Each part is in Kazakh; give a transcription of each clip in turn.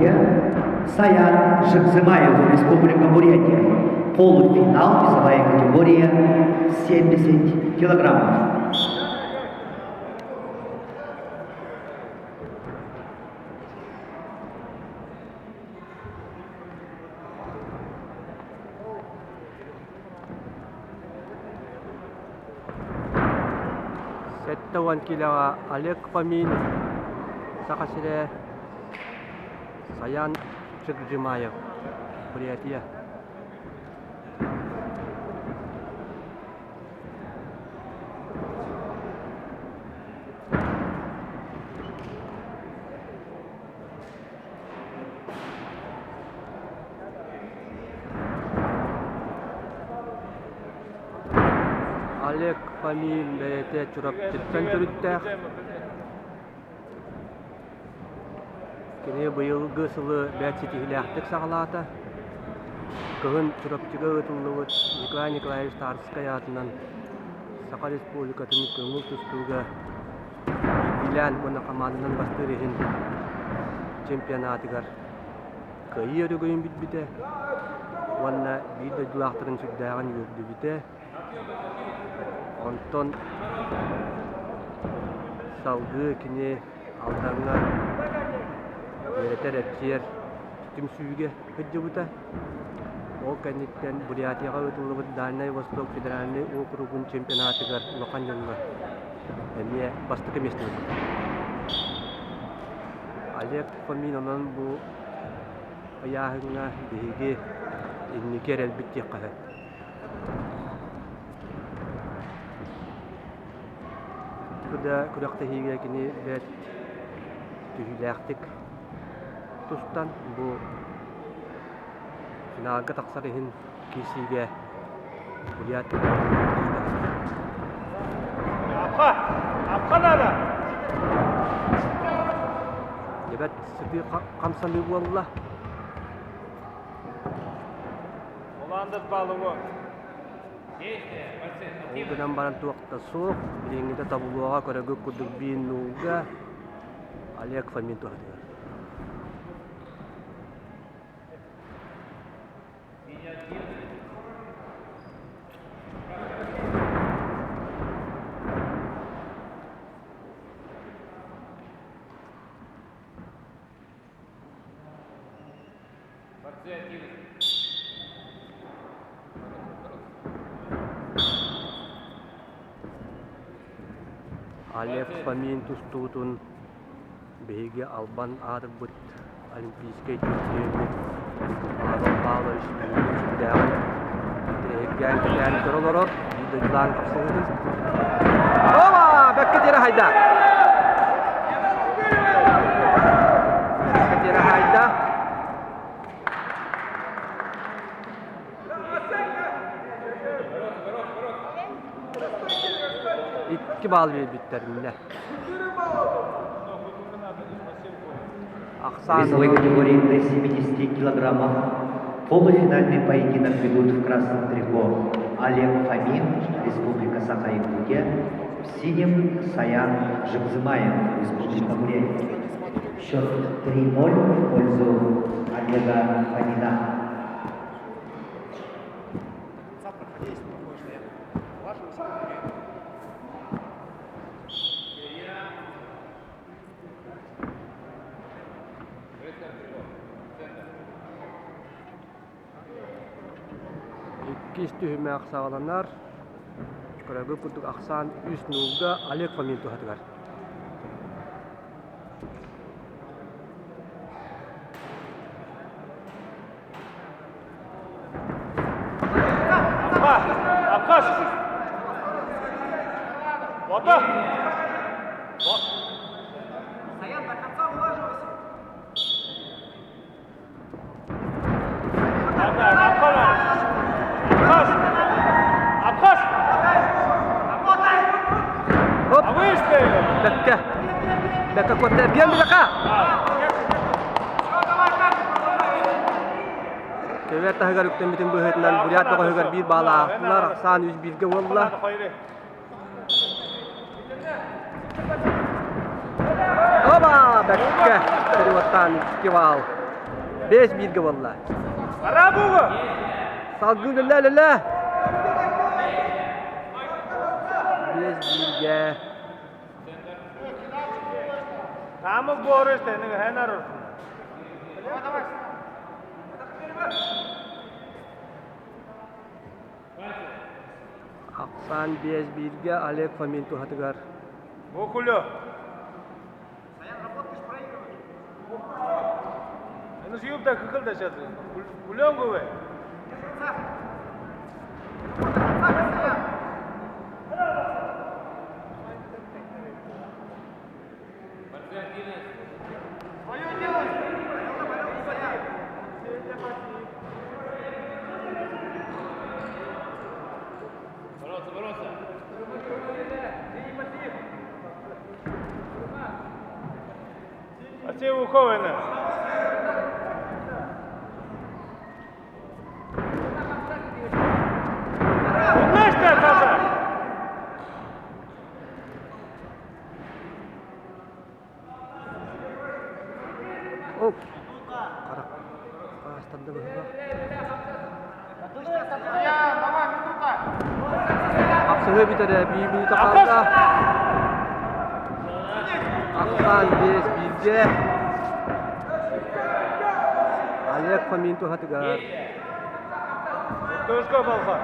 Якутия, Саян Жакзымаев, Республика Бурятия. Полуфинал, весовая категория 70 килограммов. Сеттауан килага Олег Фомин, Сахасире, Саян Жакзымаев, Бурятия. Олег Фомин бәйте чурап титтен түріттәк. Кене быйылгы сылы бәтсі тихіләқтік сағалата. Кығын чурапчыға ұтылуыт Николай Николаевич Тарскай атынан Сақа Республикатын көңіл тұстуға билән мұны команданан бастырығын чемпионатығар кайы өрігойын бітбіте. Онна бейді дұлақтырын сүрдәғын өрді біте. Онтон салғы кіне алдаңа өретер әпсер түмсүйге өтті бұта. Ол кәнеттен Бурятияға өтілі бұд Дальний Восток Федеральный округын чемпионатығар ұлақан жонға әме бастықы местің. Олег Фомин онан бұл аяғыңа бейге инникер әлбітте қағы. Күрәқті хейге кені бәт түйіләқтік тұстан бұл финалға тақсарығын кесіге Бурятия Апқан ана! Ебәт сүпі қамсаны болла. Оландыз балығы. Оғынан баран туақта соқ, білеңінде табылуға көрігі күдік бейін нұлға Олег Фомин туақта. Олег Фомин тустутун беге албан арбыт олимпийский чемпионы Павел Павлович Дян тегән килән торолор бидән капсылды. Оба, бәккәтәре хайда. Бәккәтәре хайда. İki bal bitтеринде. Весовой категории до 70 килограммов. Полуфинальный поединок ведут в красном трико Олег Фомин, Республика Саха-Якутия, в синем Саян Жакзымаев, Республика Бурятия. Счет 3-0 в пользу Олега Фомина. Кистүхіме ақсағаланар, көрәгі күрдік ақсан үс нұлға Олег Фомин туғатығар. Апқаш! Вода! Саян, до конца улаживайся. Апқаш! Хоп! А вышли! Бәккә көтті, бен біліқа! Көвер тағығар үктен бітін бұғытынан Бурятияға өгер бір бала ақтылар, ақсан үз білгі олла. Оба! Бәккә! Переваттан 2 бал. 5-1 vallahi. Арабуга! Salgın lalla. 5-1. Тамы борыш тенің хэнар ұрсын. Aksan 5-1, Олег Фомин тухатыгар. Окулё. Саян, работаешь, проигрываешь. Эны сүйіп да кікіл да шады. Кулён көбе. Саян. Свое делай. Саян. А те уховены. Знаешь ты, Саша? Оп. Karak. Astanda bıhıra. Саян, давай, минута. Aksanı biteri 1 minuta kaldı. Aksan 5-1. Олег Фомин тухатыгар. Тушка балха.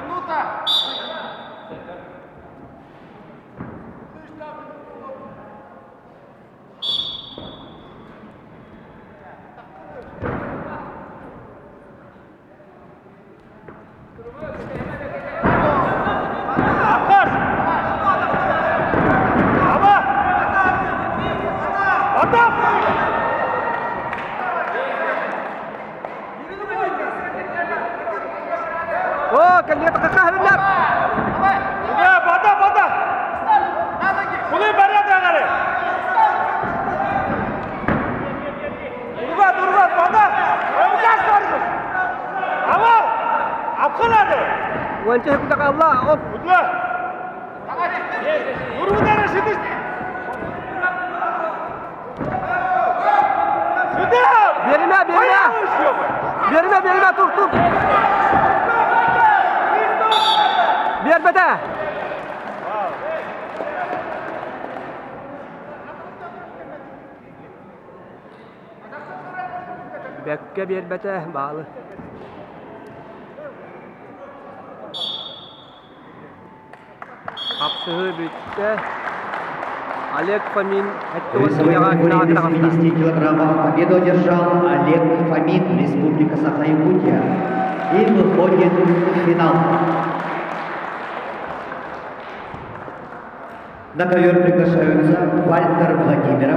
Минута. Абхаз! Ама! Атап! О, кенет kakahırlar. Уга, бата, бата! Кулы барят ағары! Ургат, ургат, бата! Өвгас бармыз! Ама! Апқылады! Wanca hep tak Allah. Op. Удла! Ургудары шыдыш! Сюда! Berme, berme. Berme, berme, tur, tur. Biar bete. Bekke bir bete bağlı. Kapsığı bitti. Олег Фомин. В весовой категории до 70 килограммов победу одержал Олег Фомин, Республика Саха-Якутия. И выходит в финал. На ковер приглашаются Вальтер Владимиров.